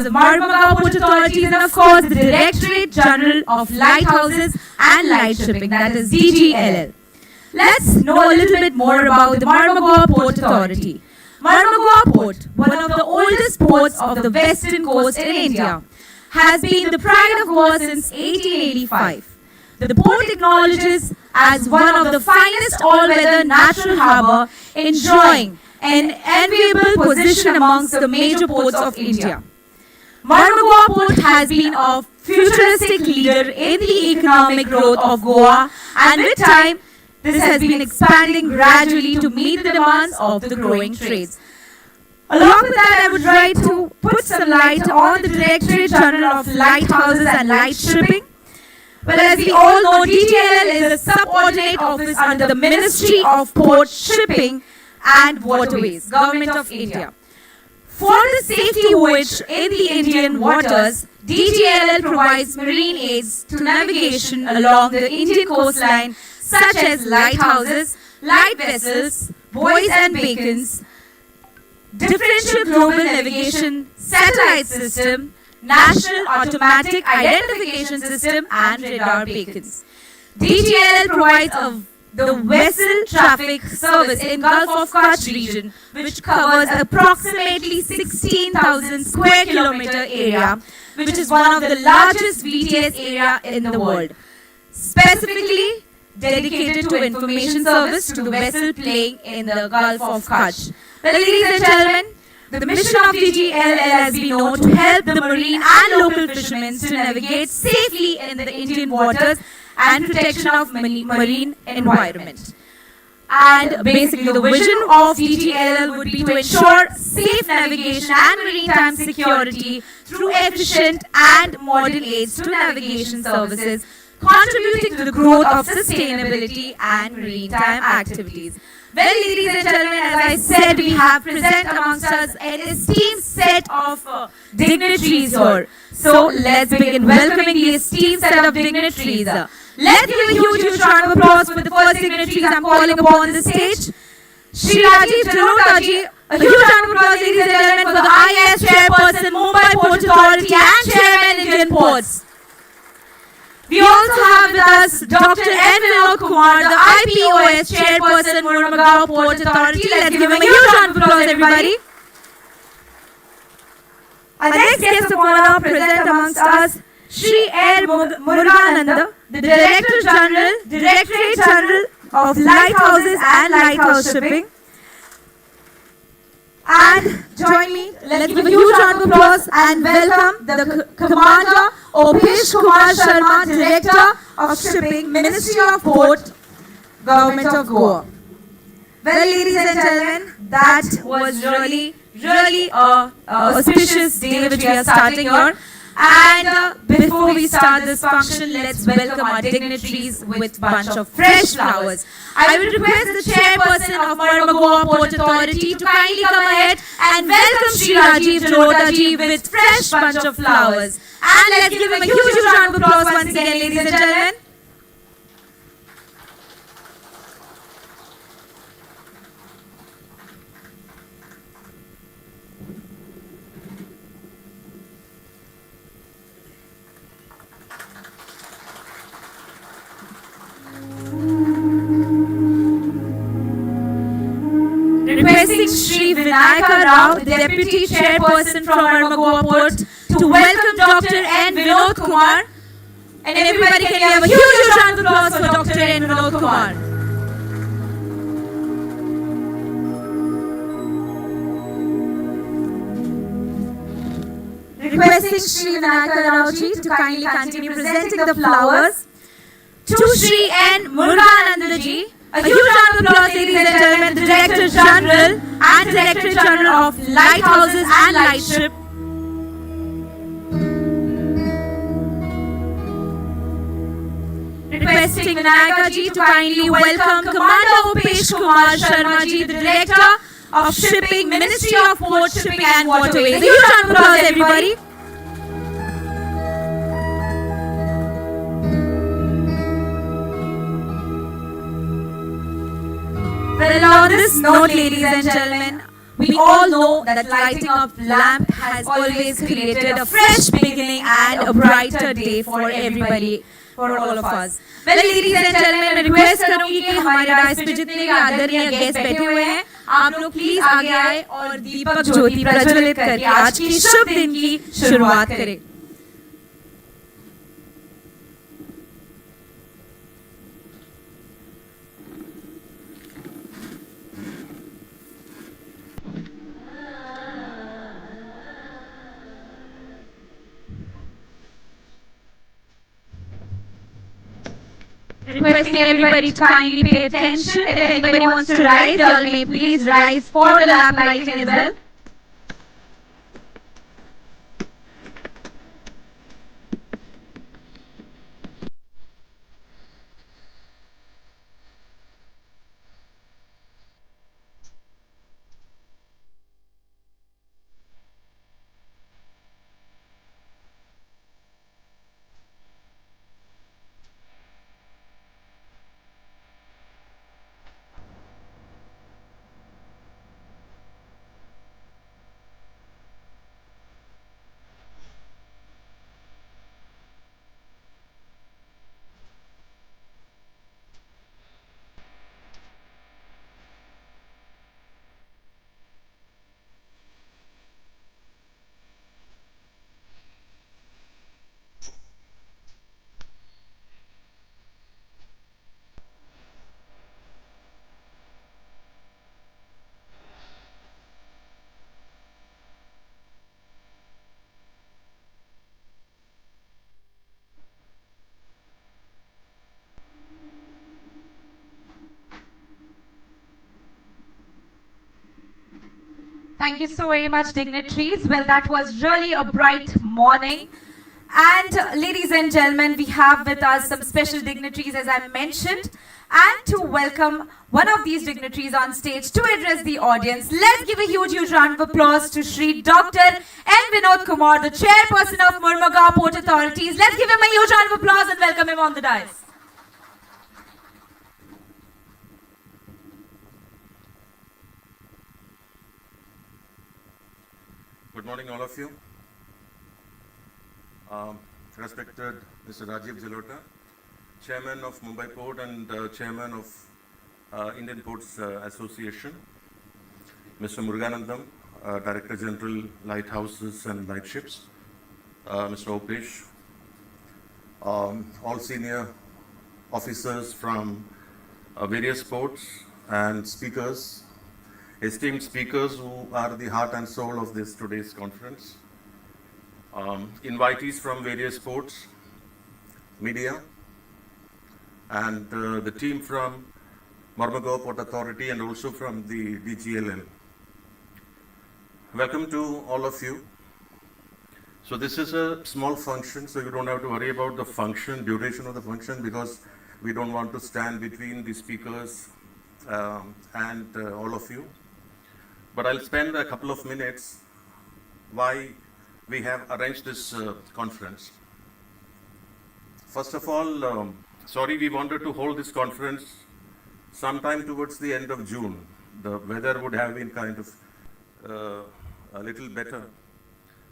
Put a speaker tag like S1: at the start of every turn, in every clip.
S1: the Marmagaon Port Authority, and of course the Directorate General of Lighthouses and Light Shipping, that is DGLL. Let's know a little bit more about the Marmagaon Port Authority. Marmagaon Port, one of the oldest ports of the western coast in India, has been the pride of Goa since 1885. The port acknowledges as one of the finest all-weather natural harbour, enjoying an enviable position amongst the major ports of India. Marmagaon Port has been a futuristic leader in the economic growth of Goa, and with time, this has been expanding gradually to meet the demands of the growing trades. Along with that, I would like to put some light on the Directorate General of Lighthouses and Light Shipping. Well, as we all know, DGLL is a subordinate office under the Ministry of Port, Shipping and Waterways, Government of India. For the safety voyage in the Indian waters, DGLL provides marine aids to navigation along the Indian coastline, such as lighthouses, light vessels, buoys and beacons, differential global navigation, satellite system, national automatic identification system, and radar beacons. DGLL provides the vessel traffic service in Gulf of Kutch region, which covers approximately 16,000 square kilometer area, which is one of the largest VTS area in the world, specifically dedicated to information service to the vessel playing in the Gulf of Kutch. Well, ladies and gentlemen, the mission of DGLL, as we know, to help the marine and local fishermen to navigate safely in the Indian waters and protection of marine environment. And basically the vision of DGLL would be to ensure safe navigation and maritime security through efficient and modern aids to navigation services, contributing to the growth of sustainability and maritime activities. Well, ladies and gentlemen, as I said, we have present amongst us an esteemed set of dignitaries here. So let's begin welcoming the esteemed set of dignitaries. Let's give a huge round of applause for the first dignitaries I'm calling upon the stage. Shri Rajiv Jalotaji. A huge round of applause, ladies and gentlemen, for the IAS Chairperson, Mumbai Port Authority and Chairman, Indian Ports. We also have with us Dr. N. Vinod Kumar, the IPOS Chairperson, Marmagaon Port Authority. Let's give him a huge round of applause, everybody. Our next guest of honor present amongst us, Shri R. Murugananda, the Director General, Directorate General of Lighthouses and Lighthouse Shipping. And join me, let's give a huge round of applause and welcome the Commander Opesh Kumar Sharma, Director of Shipping, Ministry of Port, Government of Goa. Well, ladies and gentlemen, that was really a auspicious day which we are starting here. And before we start this function, let's welcome our dignitaries with a bunch of fresh flowers. I will request the Chairperson of Marmagaon Port Authority to kindly come ahead and welcome Shri Rajiv Jalotaji with fresh bunch of flowers. And let's give him a huge round of applause once again, ladies and gentlemen. Requesting Shri Vinayaka Rao, the Deputy Chairperson from Marmagaon Port, to welcome Dr. N. Vinod Kumar. And everybody, can we have a huge round of applause for Dr. N. Vinod Kumar. Requesting Shri Vinayaka Rao ji to kindly continue presenting the flowers to Shri N. Murugananda ji. A huge round of applause, ladies and gentlemen, the Director General and Director General of Lighthouses and Light Ship. Requesting Vinayaka ji to kindly welcome Commander Opesh Kumar Sharma ji, the Director of Shipping, Ministry of Port, Shipping and Waterways. A huge round of applause, everybody. Well, on this note, ladies and gentlemen, we all know that lighting of lamp has always created a fresh beginning and a brighter day for everybody, for all of us. Well, ladies and gentlemen, मैं request करूंगी कि हमारे dice पे जितने भी आदरणीय guest बैठे हुए हैं, आप लोग प्लीज आगे आए और दीपक ज्योति प्रज्वलित करके आज की शुभ दिन की शुरुआत करें. Requesting everybody to kindly pay attention. If anybody wants to rise, you all may please rise for the lamp lighting as well. Thank you so very much, dignitaries. Well, that was really a bright morning. And ladies and gentlemen, we have with us some special dignitaries, as I mentioned. And to welcome one of these dignitaries on stage to address the audience, let's give a huge, huge round of applause to Shri Dr. N. Vinod Kumar, the chairperson of Murmagaon Port Authorities. Let's give him a huge round of applause and welcome him on the dais.
S2: Good morning, all of you. Respected Mr. Rajiv Jalota, Chairman of Mumbai Port and Chairman of Indian Ports Association, Mr. Muruganandam, Director General, Lighthouses and Lightships, Mr. Opesh, all senior officers from various ports and speakers, esteemed speakers who are the heart and soul of this today's conference, invitees from various ports, media, and the team from Murmagaon Port Authority and also from the DGLL. Welcome to all of you. So this is a small function, so you don't have to worry about the function, duration of the function, because we don't want to stand between the speakers and all of you. But I'll spend a couple of minutes why we have arranged this conference. First of all, sorry, we wanted to hold this conference sometime towards the end of June. The weather would have been kind of a little better.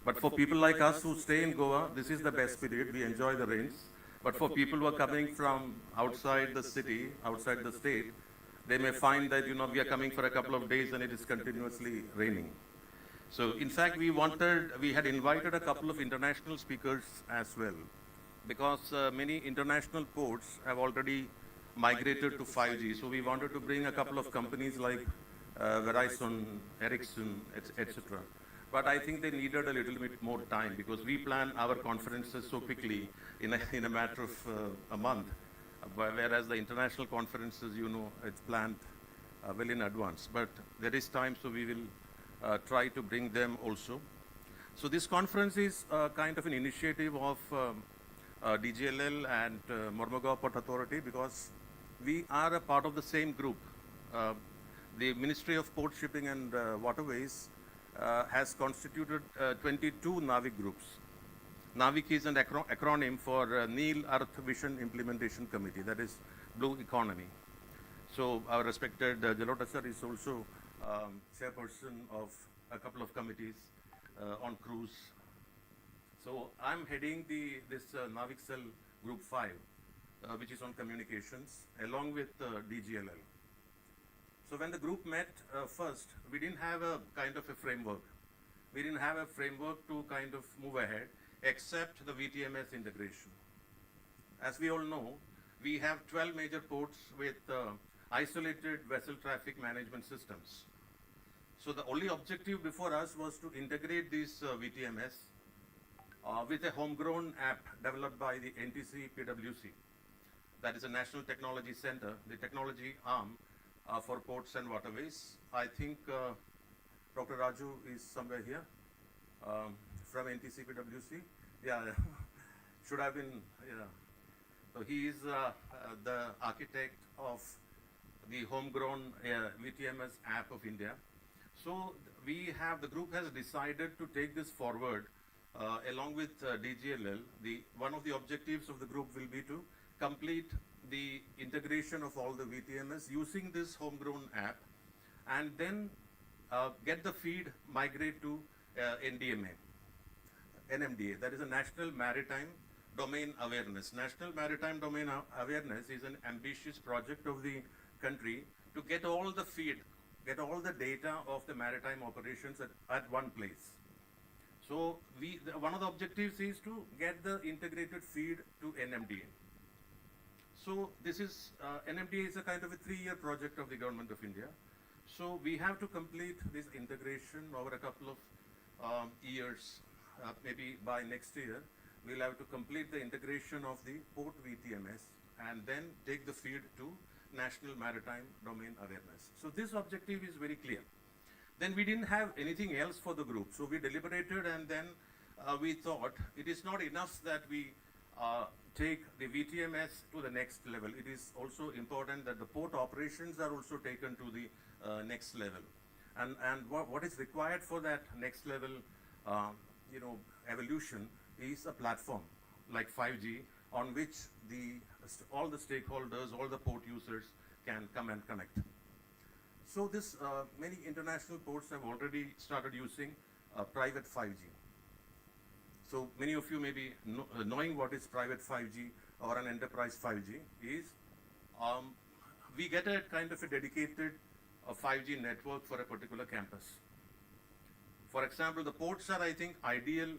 S2: But for people like us who stay in Goa, this is the best period. We enjoy the rains. But for people who are coming from outside the city, outside the state, they may find that, we are coming for a couple of days and it is continuously raining. So, in fact, we had invited a couple of international speakers as well, because many international ports have already migrated to 5G. So, we wanted to bring a couple of companies like Verizon, Ericsson, etc. But I think they needed a little bit more time, because we plan our conferences so quickly in a matter of a month. Whereas the international conferences, it's planned well in advance. But there is time, so we will try to bring them also. So this conference is kind of an initiative of DGLL and Murmagaon Port Authority, because we are a part of the same group. The Ministry of Port Shipping and Waterways has constituted 22 NAVIC groups. NAVIC is an acronym for Neel Earth Vision Implementation Committee, that is Blue Economy. So our respected Jalota sir is also chairperson of a couple of committees on cruise. So I'm heading this Navig Cell Group 5, which is on communications, along with DGLL. So when the group met first, we didn't have a kind of a framework. We didn't have a framework to kind of move ahead, except the VTMS integration. As we all know, we have 12 major ports with isolated vessel traffic management systems. So the only objective before us was to integrate these VTMS with a homegrown app developed by the NTC PwC. That is a National Technology Center, the technology arm for ports and waterways. I think Dr. Raju is somewhere here from NTC PwC. Yeah, should have been, yeah. So he is the architect of the homegrown VTMS app of India. So the group has decided to take this forward along with DGLL. One of the objectives of the group will be to complete the integration of all the VTMS using this homegrown app, and then get the feed migrate to NMDA, that is a National Maritime Domain Awareness. National Maritime Domain Awareness is an ambitious project of the country to get all the feed, get all the data of the maritime operations at one place. So one of the objectives is to get the integrated feed to NMDA. So this is, NMDA is a kind of a 3-year project of the Government of India. So we have to complete this integration over a couple of years, maybe by next year. We'll have to complete the integration of the port VTMS and then take the feed to National Maritime Domain Awareness. So this objective is very clear. Then we didn't have anything else for the group. So we deliberated, and then we thought it is not enough that we take the VTMS to the next level. It is also important that the port operations are also taken to the next level. And what is required for that next level evolution is a platform like 5G on which all the stakeholders, all the port users can come and connect. So many international ports have already started using private 5G. So many of you may be knowing what is private 5G or an enterprise 5G is. We get a kind of a dedicated 5G network for a particular campus. For example, the ports are, I think, ideal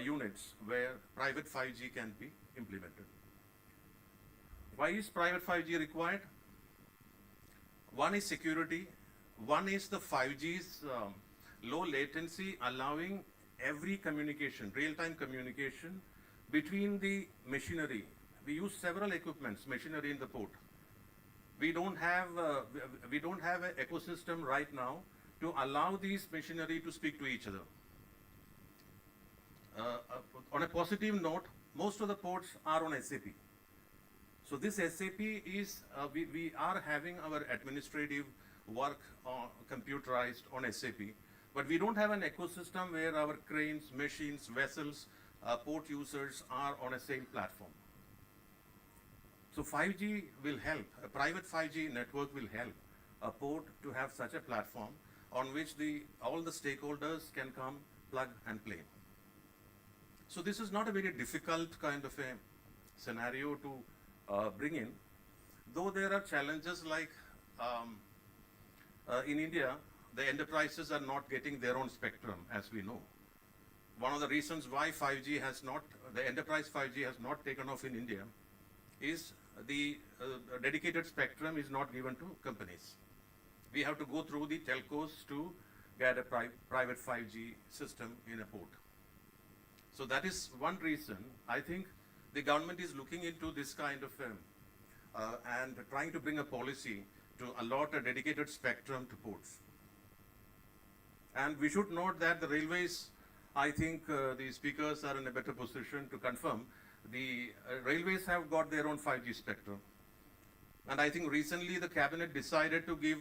S2: units where private 5G can be implemented. Why is private 5G required? One is security. One is the 5G's low latency, allowing every communication, real-time communication between the machinery. We use several equipments, machinery in the port. We don't have an ecosystem right now to allow these machinery to speak to each other. On a positive note, most of the ports are on SAP. So this SAP is, we are having our administrative work computerized on SAP, but we don't have an ecosystem where our cranes, machines, vessels, port users are on a same platform. So 5G will help, a private 5G network will help a port to have such a platform on which all the stakeholders can come, plug and play. So this is not a very difficult kind of a scenario to bring in, though there are challenges like in India, the enterprises are not getting their own spectrum, as we know. One of the reasons why the enterprise 5G has not taken off in India is the dedicated spectrum is not given to companies. We have to go through the telcos to get a private 5G system in a port. So that is one reason I think the government is looking into this kind of and trying to bring a policy to allot a dedicated spectrum to ports. And we should note that the railways, I think the speakers are in a better position to confirm, the railways have got their own 5G spectrum. And I think recently the cabinet decided to give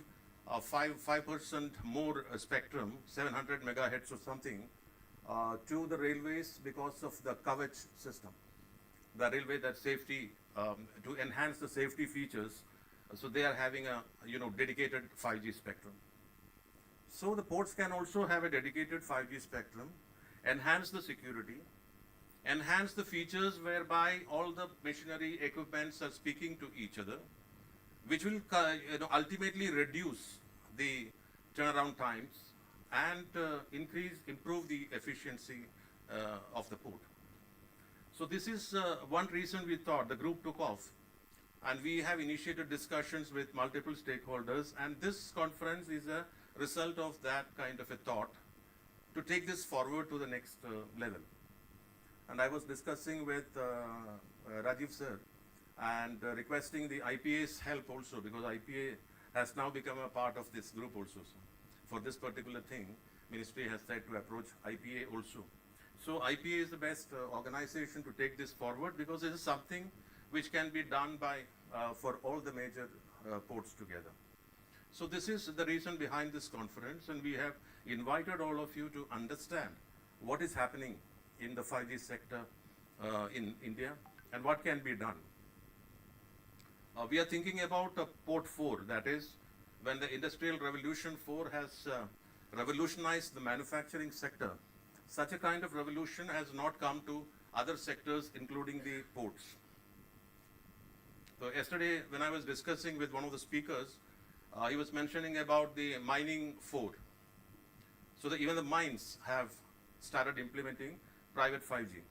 S2: 5% more spectrum, 700 megahertz or something, to the railways because of the Kavach system. The railway that safety, to enhance the safety features, so they are having a dedicated 5G spectrum. So the ports can also have a dedicated 5G spectrum, enhance the security, enhance the features whereby all the machinery equipments are speaking to each other, which will ultimately reduce the turnaround times and improve the efficiency of the port. So this is one reason we thought the group took off, and we have initiated discussions with multiple stakeholders, and this conference is a result of that kind of a thought to take this forward to the next level. And I was discussing with Rajiv sir and requesting the IPA's help also, because IPA has now become a part of this group also. So for this particular thing, ministry has said to approach IPA also. So IPA is the best organization to take this forward, because it is something which can be done by for all the major ports together. So this is the reason behind this conference, and we have invited all of you to understand what is happening in the 5G sector in India and what can be done. We are thinking about Port 4, that is, when the Industrial Revolution 4 has revolutionized the manufacturing sector. Such a kind of revolution has not come to other sectors, including the ports. So yesterday, when I was discussing with one of the speakers, he was mentioning about the mining 4. So that even the mines have started implementing private 5G.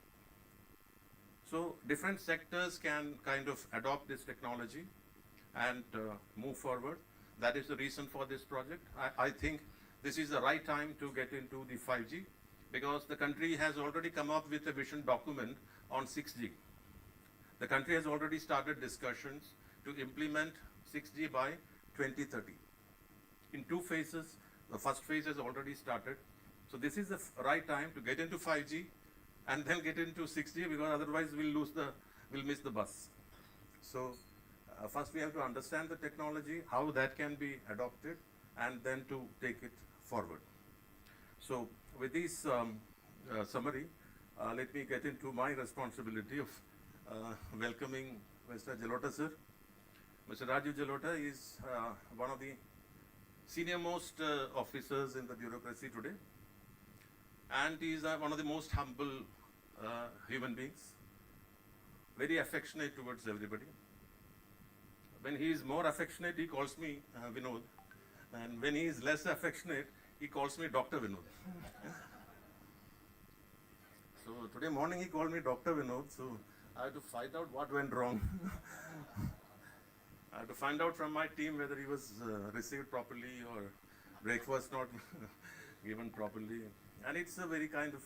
S2: So different sectors can kind of adopt this technology and move forward. That is the reason for this project. I think this is the right time to get into the 5G, because the country has already come up with a vision document on 6G. The country has already started discussions to implement 6G by 2030. In 2 phases, the first phase has already started. So this is the right time to get into 5G and then get into 6G, because otherwise we'll miss the bus. So first we have to understand the technology, how that can be adopted, and then to take it forward. So with this summary, let me get into my responsibility of welcoming Mr. Jalota sir. Mr. Rajiv Jalota is one of the senior most officers in the bureaucracy today, and he is one of the most humble human beings, very affectionate towards everybody. When he is more affectionate, he calls me Vinod, and when he is less affectionate, he calls me Dr. Vinod. So today morning he called me Dr. Vinod, so I had to find out what went wrong. I had to find out from my team whether he was received properly or breakfast not given properly. And it's a very kind of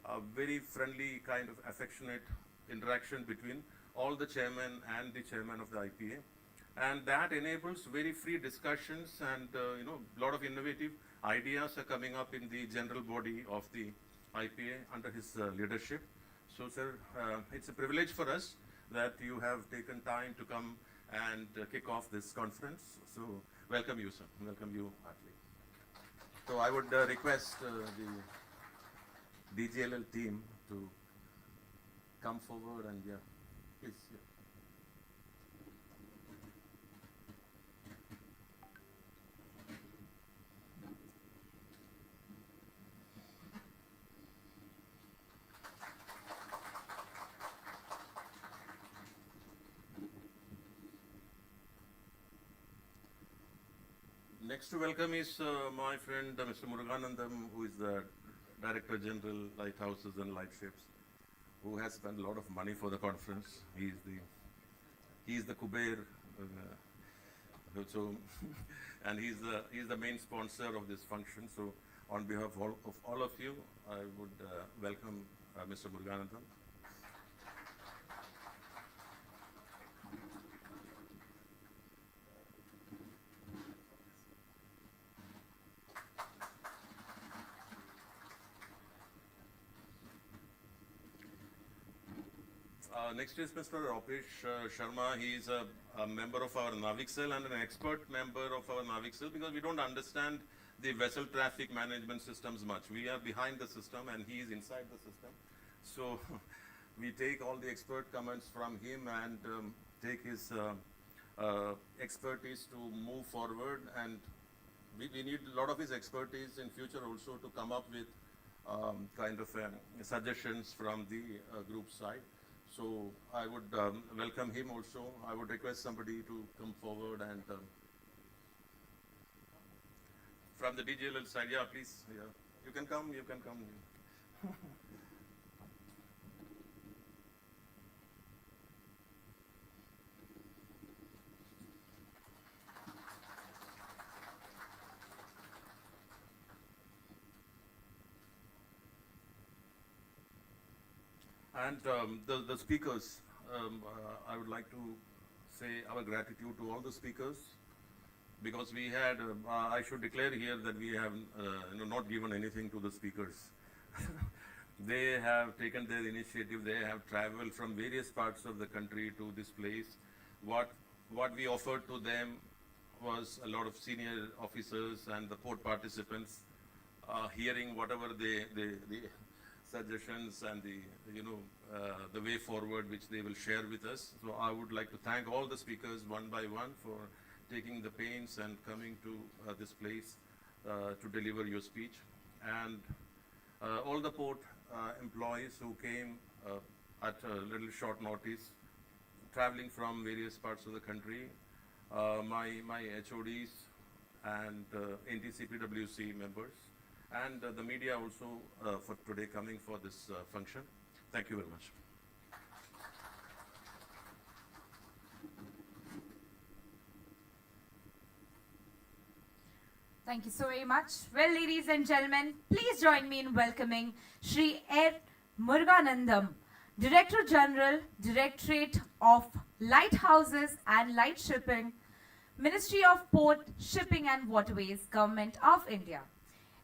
S2: a very friendly kind of affectionate interaction between all the chairmen and the chairman of the IPA. And that enables very free discussions, and a lot of innovative ideas are coming up in the general body of the IPA under his leadership. So sir, it's a privilege for us that you have taken time to come and kick off this conference. So welcome you, sir. Welcome you heartily. So I would request the DGLL team to come forward, and yeah, please. Yeah. Next to welcome is my friend Mr. Muruganandam, who is the Director General, Lighthouses and Lightships, who has spent a lot of money for the conference. He is the Kuber, so and he is the main sponsor of this function. So on behalf of all of you, I would welcome Mr. Muruganandam. Next is Mr. Rupesh Sharma. He is a member of our Navik Cell and an expert member of our Navik Cell, because we don't understand the vessel traffic management systems much. We are behind the system and he is inside the system. So we take all the expert comments from him and take his expertise to move forward and we need a lot of his expertise in future also to come up with kind of suggestions from the group side. So I would welcome him also. I would request somebody to come forward and from the DGLL side, yeah, please, yeah. You can come. And the speakers, I would like to say our gratitude to all the speakers, because we had, I should declare here that we have not given anything to the speakers. They have taken their initiative, they have traveled from various parts of the country to this place. What we offered to them was a lot of senior officers and the port participants hearing whatever the suggestions and the way forward which they will share with us. So I would like to thank all the speakers one by one for taking the pains and coming to this place to deliver your speech. And all the port employees who came at a little short notice, traveling from various parts of the country, my HODs and NTCPWC members, and the media also for today coming for this function. Thank you very much.
S1: Thank you so very much. Well, ladies and gentlemen, please join me in welcoming Shri N. Muruganandam, Director General, Directorate of Lighthouses and Light Shipping, Ministry of Port, Shipping and Waterways, Government of India.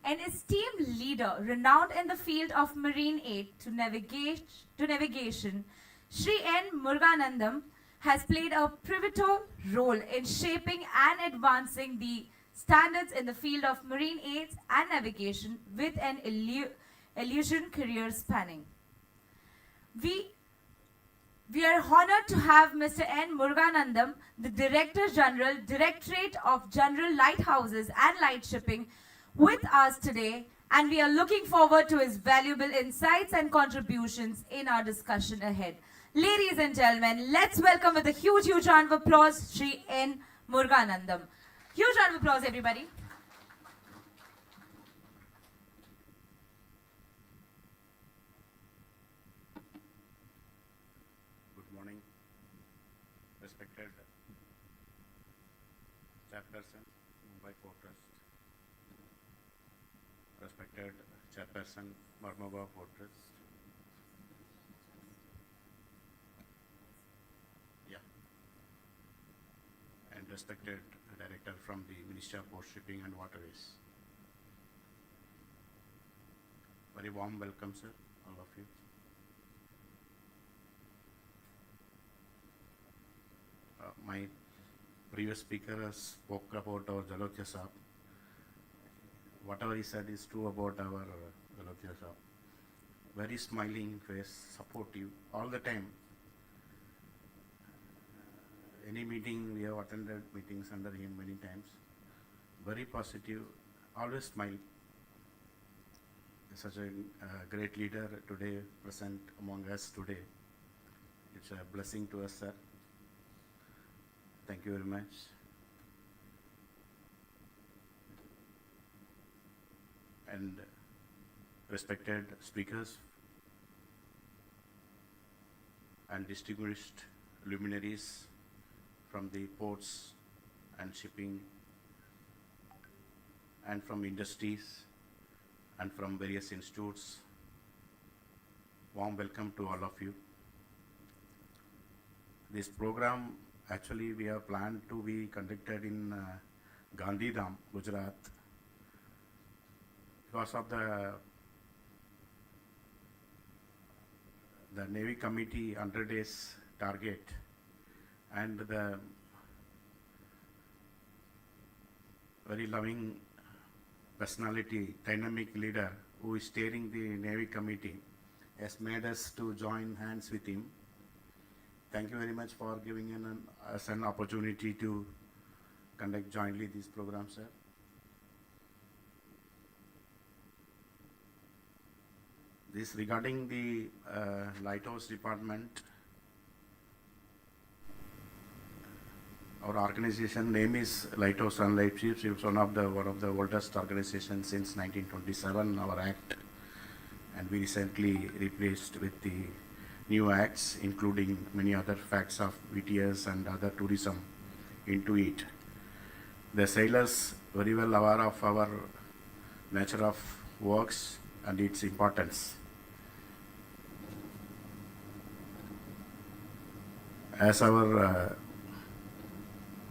S1: An esteemed leader renowned in the field of marine aid to navigation, Shri N. Muruganandam has played a pivotal role in shaping and advancing the standards in the field of marine aids and navigation with an illusion career spanning. We are honored to have Mr. N. Muruganandam, the Director General, Directorate of General Lighthouses and Light Shipping, with us today, and we are looking forward to his valuable insights and contributions in our discussion ahead. Ladies and gentlemen, let's welcome with a huge round of applause, Shri N. Muruganandam. Huge round of applause, everybody.
S3: Good morning, respected Chairperson, Mumbai Port Trust, respected Chairperson, Marmaba Port Trust, and respected Director from the Ministry of Port Shipping and Waterways. Very warm welcome, sir, all of you. My previous speaker spoke about our Jalokya Saab. Whatever he said is true about our Jalokya Saab. Very smiling face, supportive, all the time. Any meeting, we have attended meetings under him many times. Very positive, always smile. Such a great leader today present among us today. It's a blessing to us, sir. Thank you very much. And respected speakers and distinguished luminaries from the ports and shipping and from industries and from various institutes, warm welcome to all of you. This program actually we have planned to be conducted in Gandhidham, Gujarat. Because of the Navy Committee 100 days target and the very loving personality, dynamic leader who is steering the Navy Committee has made us to join hands with him. Thank you very much for giving us an opportunity to conduct jointly this program, sir. This regarding the Lighthouse department. Our organization name is Lighthouse and Lightships. It's one of the oldest organizations since 1927, our act, and we recently replaced with the new acts, including many other facts of VTS and other tourism into it. The sailors very well aware of our nature of works and its importance. As our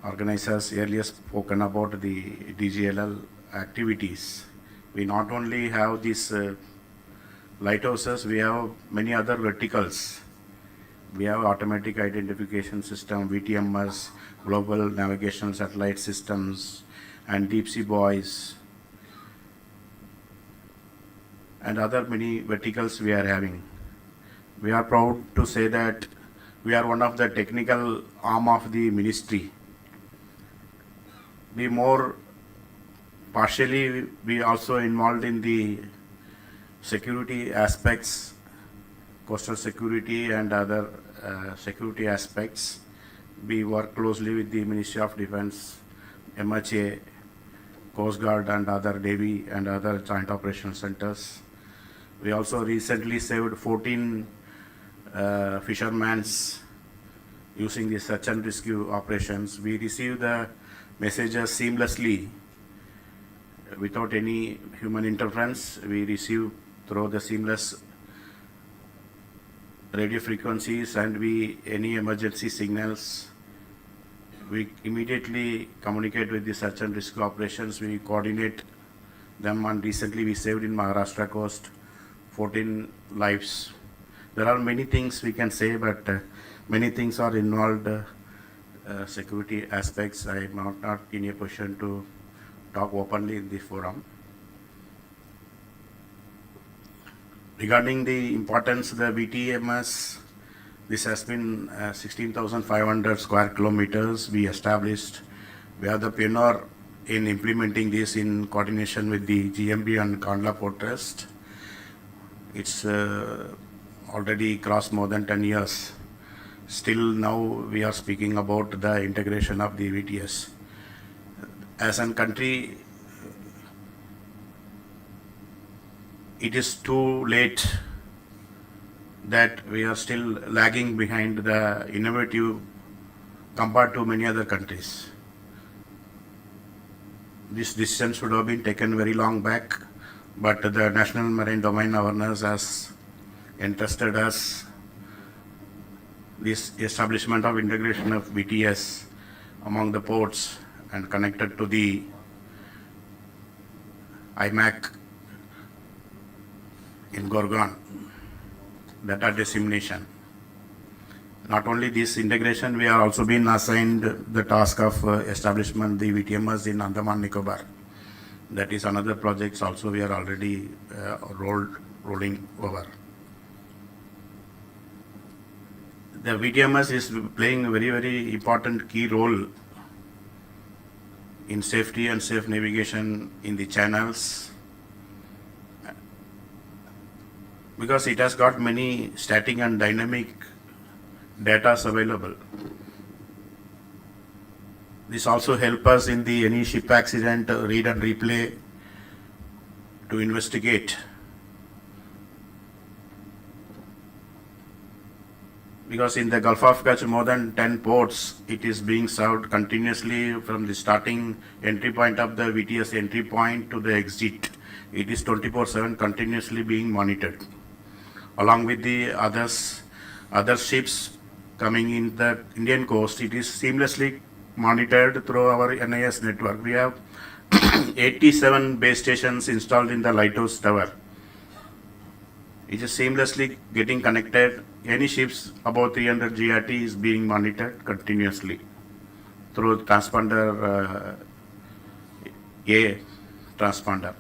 S3: organizers earlier spoken about the DGLL activities, we not only have these lighthouses, we have many other verticals. We have automatic identification system, VTMS, global navigational satellite systems, and deep sea buoys, and other many verticals we are having. We are proud to say that we are one of the technical arm of the ministry. We more partially we also involved in the security aspects, coastal security and other security aspects. We work closely with the Ministry of Defense, MHA, Coast Guard and other Navy and other joint operational centers. We also recently saved 14 fishermen using the search and rescue operations. We received the messages seamlessly without any human interference. We receive through the seamless radio frequencies, and any emergency signals, we immediately communicate with the search and rescue operations. We coordinate them, and recently we saved in Maharashtra coast 14 lives. There are many things we can say, but many things are involved. Security aspects, I am not in a position to talk openly in this forum. Regarding the importance of the VTMS, this has been 16,500 square kilometers we established. We are the pioneer in implementing this in coordination with the GMB and Kandla Port Trust. It's already crossed more than 10 years. Still now we are speaking about the integration of the VTS. As a country, it is too late that we are still lagging behind the innovative compared to many other countries. This decision should have been taken very long back, but the National Marine Domain Awareness has entrusted us this establishment of integration of VTS among the ports and connected to the IMAC in Gorgon, data dissemination. Not only this integration, we are also been assigned the task of establishment the VTMS in Andaman Nicobar. That is another project also we are already rolling over. The VTMS is playing a very, very important key role in safety and safe navigation in the channels, because it has got many static and dynamic data available. This also helps us in the any ship accident read and replay to investigate. Because in the Gulf of Kutch, more than 10 ports, it is being served continuously from the starting entry point of the VTS entry point to the exit. It is 24/7 continuously being monitored. Along with the other ships coming in the Indian coast, it is seamlessly monitored through our NIS network. We have 87 base stations installed in the Lighthouse tower. It is seamlessly getting connected. Any ships above 300 GRT is being monitored continuously through transponder A transponder.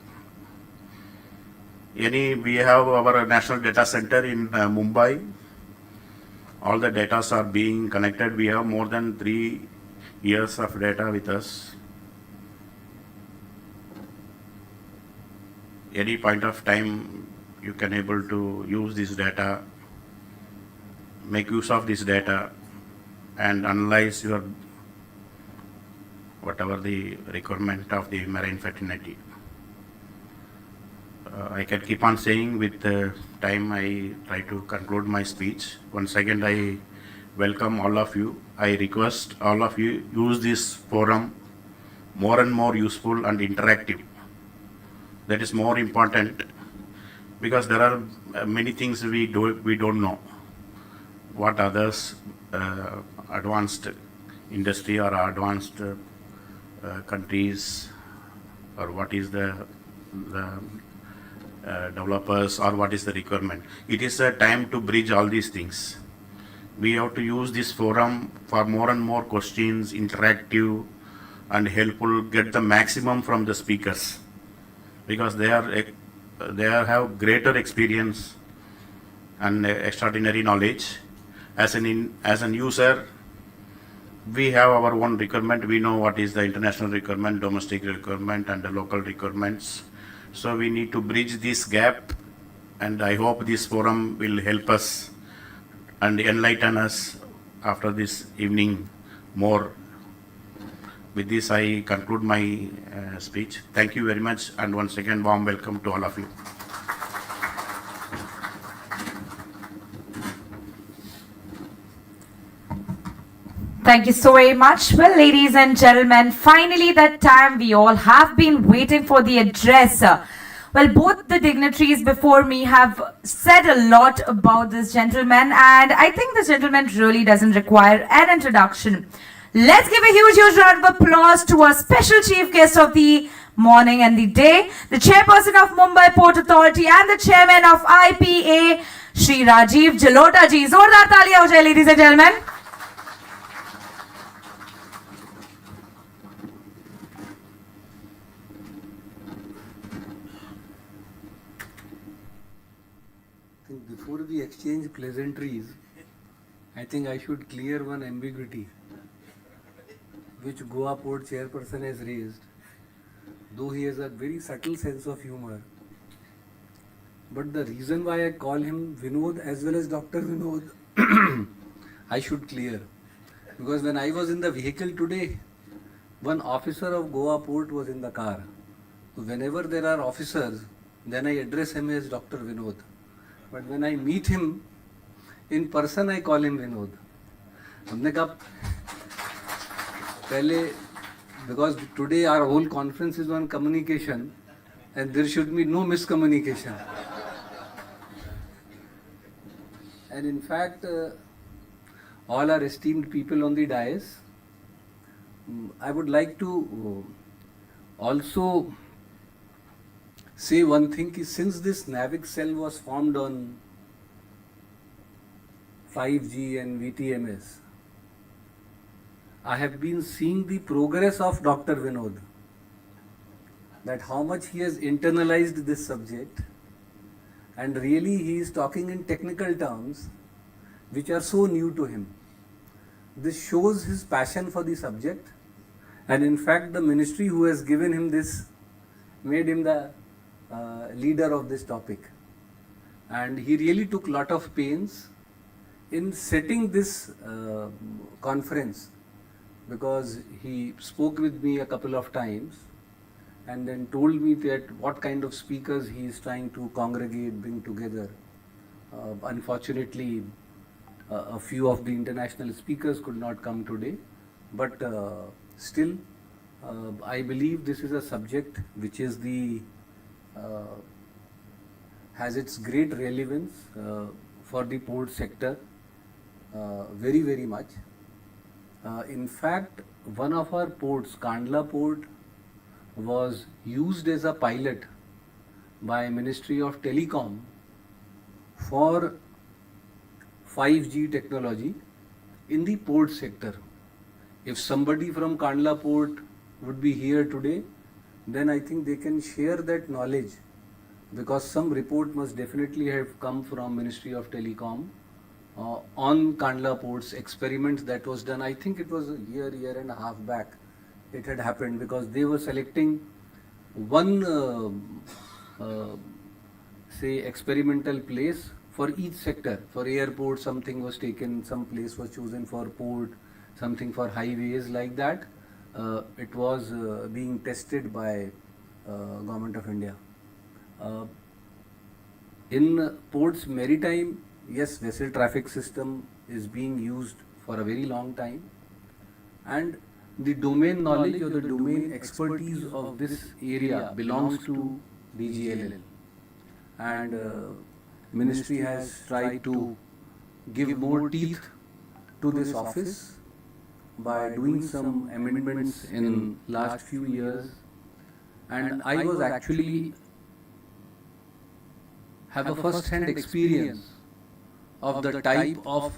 S3: We have our national data center in Mumbai. All the data are being connected. We have more than 3 years of data with us. Any point of time, you can able to use this data, make use of this data and analyze your whatever the requirement of the marine fraternity. I can keep on saying with time I try to conclude my speech. Once again I welcome all of you. I request all of you use this forum more and more useful and interactive. That is more important because there are many things we don't know. What others advanced industry or advanced countries, or what is the developers, or what is the requirement. It is a time to bridge all these things. We have to use this forum for more and more questions, interactive and helpful, get the maximum from the speakers because they have greater experience and extraordinary knowledge. As an user, we have our own requirement. We know what is the international requirement, domestic requirement and the local requirements. So we need to bridge this gap, and I hope this forum will help us and enlighten us after this evening more. With this, I conclude my speech. Thank you very much, and once again, warm welcome to all of you.
S1: Thank you so very much. Well, ladies and gentlemen, finally that time we all have been waiting for the address. Well, both the dignitaries before me have said a lot about this gentleman, and I think this gentleman really doesn't require an introduction. Let's give a huge round of applause to our special chief guest of the morning and the day, the chairperson of Mumbai Port Authority and the chairman of IPA, Shri Rajiv Jalota ji. Zordar taaliyan ho jaye, ladies and gentlemen.
S4: Before we exchange pleasantries, I think I should clear one ambiguity which Goa Port chairperson has raised, though he has a very subtle sense of humor. But the reason why I call him Vinod as well as Dr. Vinod, I should clear. Because when I was in the vehicle today, one officer of Goa Port was in the car. So whenever there are officers, then I address him as Dr. Vinod. But when I meet him in person, I call him Vinod. हमने कहा पहले, because today our whole conference is on communication and there should be no miscommunication. And in fact, all our esteemed people on the dais, I would like to also say one thing, is since this NAVIC cell was formed on 5G and VTMS, I have been seeing the progress of Dr. Vinod, that how much he has internalized this subject, and really he is talking in technical terms which are so new to him. This shows his passion for the subject, and in fact the ministry who has given him this made him the leader of this topic, and he really took lot of pains in setting this conference, because he spoke with me a couple of times and then told me that what kind of speakers he is trying to congregate, bring together. Unfortunately, a few of the international speakers could not come today, but still I believe this is a subject which is has its great relevance for the port sector, very, very much. In fact, one of our ports, Kandla port, was used as a pilot by Ministry of Telecom for 5G technology in the port sector. If somebody from Kandla port would be here today, then I think they can share that knowledge, because some report must definitely have come from Ministry of Telecom on Kandla port's experiments that was done. I think it was a year and a half back it had happened, because they were selecting one say, experimental place for each sector. For airport, something was taken, some place was chosen for port, something for highways, like that. It was being tested by Government of India. In ports maritime, yes, vessel traffic system is being used for a very long time, and the domain knowledge or the domain expertise of this area belongs to DGLL, and ministry has tried to give more teeth to this office by doing some amendments in last few years, and I was actually have a first-hand experience of the type of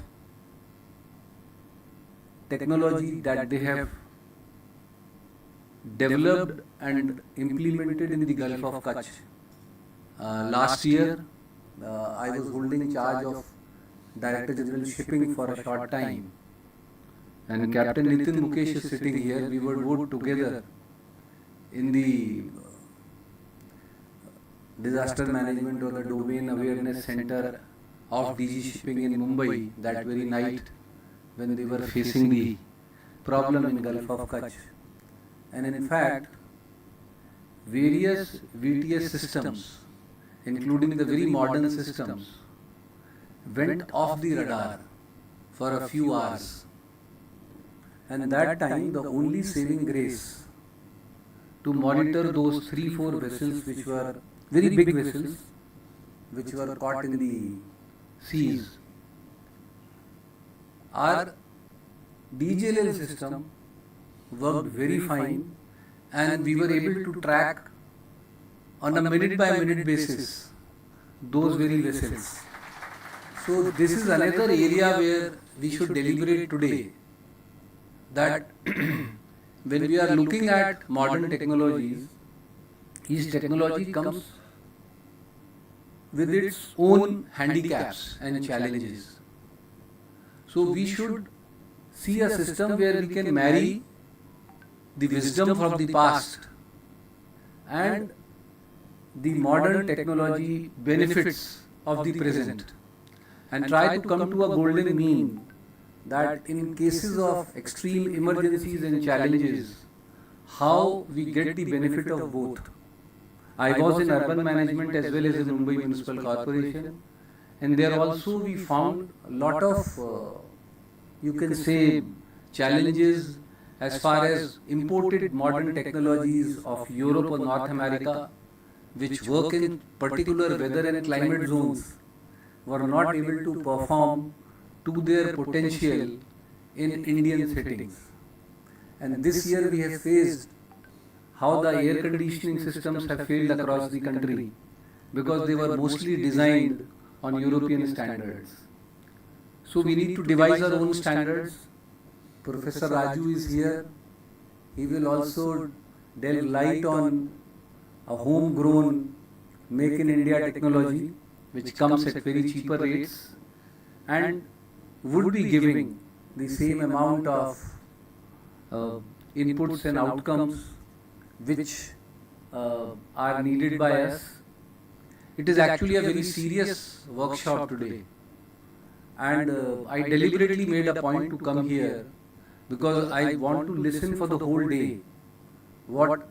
S4: technology that they have developed and implemented in the Gulf of Kutch. Last year, I was holding charge of Director General Shipping for a short time, and Captain Nitin Mukesh is sitting here. We were worked together in the disaster management or the domain awareness center of DG Shipping in Mumbai that very night when they were facing the problem in Gulf of Kutch. And in fact, various VTS systems, including the very modern systems, went off the radar for a few hours. And that time, the only saving grace to monitor those 3-4 vessels, which were very big vessels, which were caught in the seas, our DGLL system worked very fine, and we were able to track on a minute by minute basis those very vessels. So this is another area where we should deliberate today, that when we are looking at modern technologies, each technology comes with its own handicaps and challenges. So we should see a system where we can marry the wisdom from the past and the modern technology benefits of the present, and try to come to a golden mean that in cases of extreme emergencies and challenges, how we get the benefit of both. I was in urban management as well as in Mumbai Municipal Corporation, and there also we found a lot of, you can say, challenges as far as imported modern technologies of Europe or North America, which work in particular weather and climate zones, were not able to perform to their potential in Indian settings. And this year we have faced how the air conditioning systems have failed across the country because they were mostly designed on European standards. So we need to devise our own standards. Professor Raju is here. He will also delve light on a homegrown Make in India technology which comes at very cheaper rates and would be giving the same amount of inputs and outcomes which are needed by us. It is actually a very serious workshop today, and I deliberately made a point to come here because I want to listen for the whole day what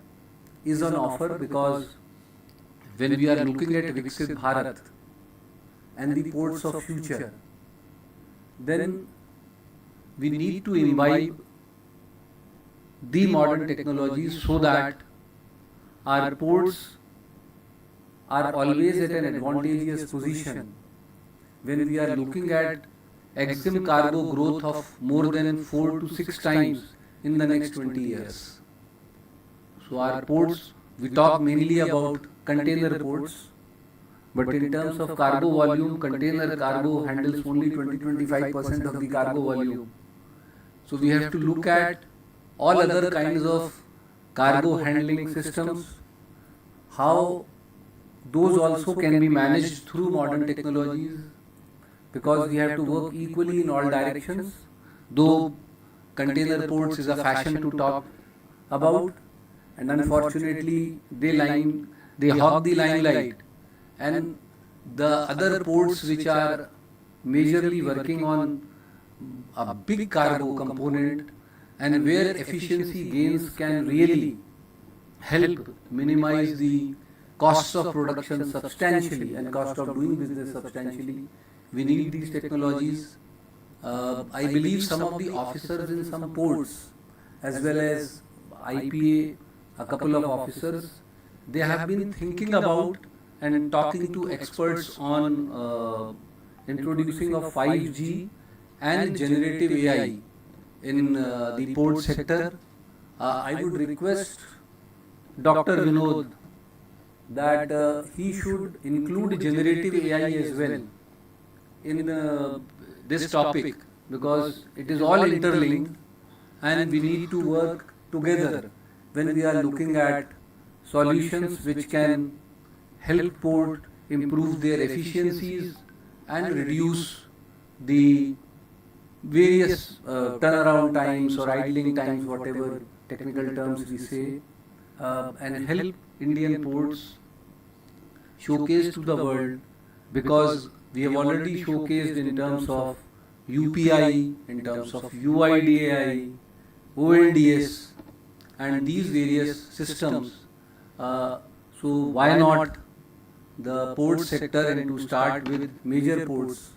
S4: is on offer, because when we are looking at Viksit Bharat and the ports of future, then we need to imbibe the modern technologies so that our ports are always at an advantageous position when we are looking at EXIM cargo growth of more than 4 to 6 times in the next 20 years. So our ports, we talk mainly about container ports, but in terms of cargo volume, container cargo handles only 20-25% of the cargo volume. So we have to look at all other kinds of cargo handling systems, how those also can be managed through modern technologies, because we have to work equally in all directions, though container ports is a fashion to talk about, and unfortunately they hog the limelight, and the other ports which are majorly working on a big cargo component and where efficiency gains can really help minimize the costs of production substantially and cost of doing business substantially. We need these technologies. I believe some of the officers in some ports as well as IPA, a couple of officers, they have been thinking about and talking to experts on introducing of 5G and generative AI in the port sector. I would request Dr. Vinod that he should include generative AI as well in this topic, because it is all interlinked and we need to work together when we are looking at solutions which can help port improve their efficiencies and reduce the various turnaround times or idling times, whatever technical terms we say, and help Indian ports showcase to the world, because we have already showcased in terms of UPI, in terms of UIDAI, ONDS and these various systems. So why not the port sector, and to start with major ports,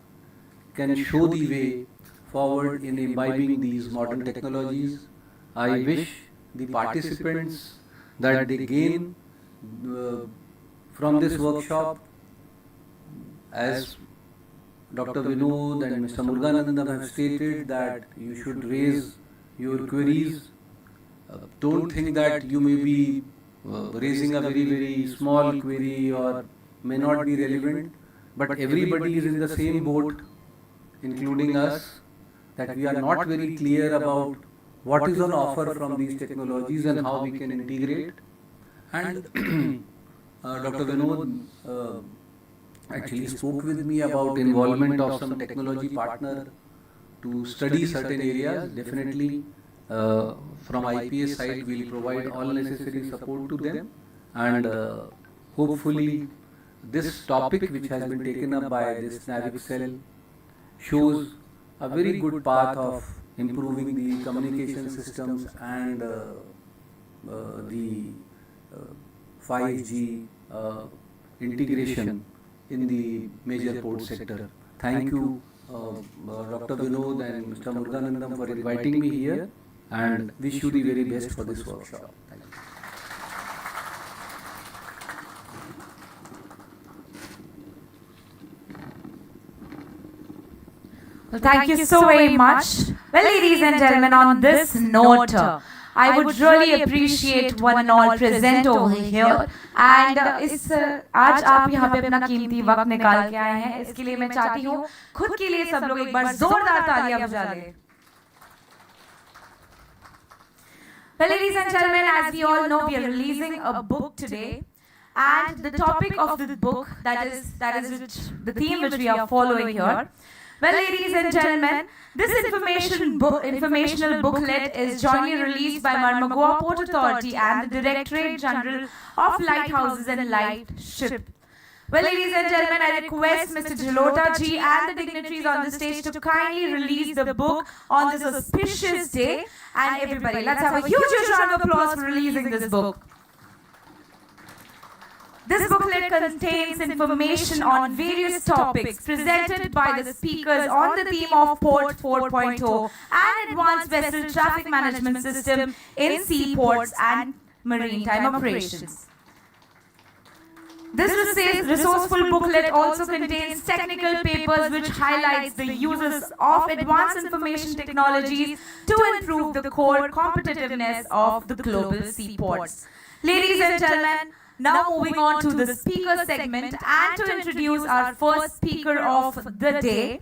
S4: can show the way forward in imbibing these modern technologies. I wish the participants that they gain from this workshop, as Dr. Vinod and Mr. Muruganandam have stated, that you should raise your queries. Don't think that you may be raising a very, very small query or may not be relevant, but everybody is in the same boat, including us, that we are not very clear about what is on offer from these technologies and how we can integrate. And Dr. Vinod actually spoke with me about involvement of some technology partner to study certain areas. Definitely from IPS side we will provide all necessary support to them, and hopefully this topic which has been taken up by this NAVIC cell shows a very good path of improving the communication systems and the 5G integration in the major port sector. Thank you Dr. Vinod and Mr. Muruganandam for inviting me here, and wish you the very best for this workshop. Thank you.
S1: Well, thank you so very much. Well, ladies and gentlemen, on this note, I would really appreciate one and all present over here. And इस आज आप यहाँ पे अपना कीमती वक्त निकाल के आए हैं, इसके लिए मैं चाहती हूँ खुद के लिए सब लोग एक बार जोरदार तालियां बजा लें. Well, ladies and gentlemen, as we all know, we are releasing a book today, and the topic of the book, that is the theme which we are following here. Well, ladies and gentlemen, this informational booklet is jointly released by Marmagua Port Authority and the Directorate General of Lighthouses and Lightship. Well, ladies and gentlemen, I request Mr. Jalota ji and the dignitaries on the stage to kindly release the book on this auspicious day. And everybody, let's have a huge round of applause for releasing this book. This booklet contains information on various topics presented by the speakers on the theme of Port 4.0 and Advanced Vessel Traffic Management System in seaports and maritime operations. This resourceful booklet also contains technical papers which highlights the uses of advanced information technologies to improve the core competitiveness of the global seaports. Ladies and gentlemen, now moving on to the speaker segment and to introduce our first speaker of the day.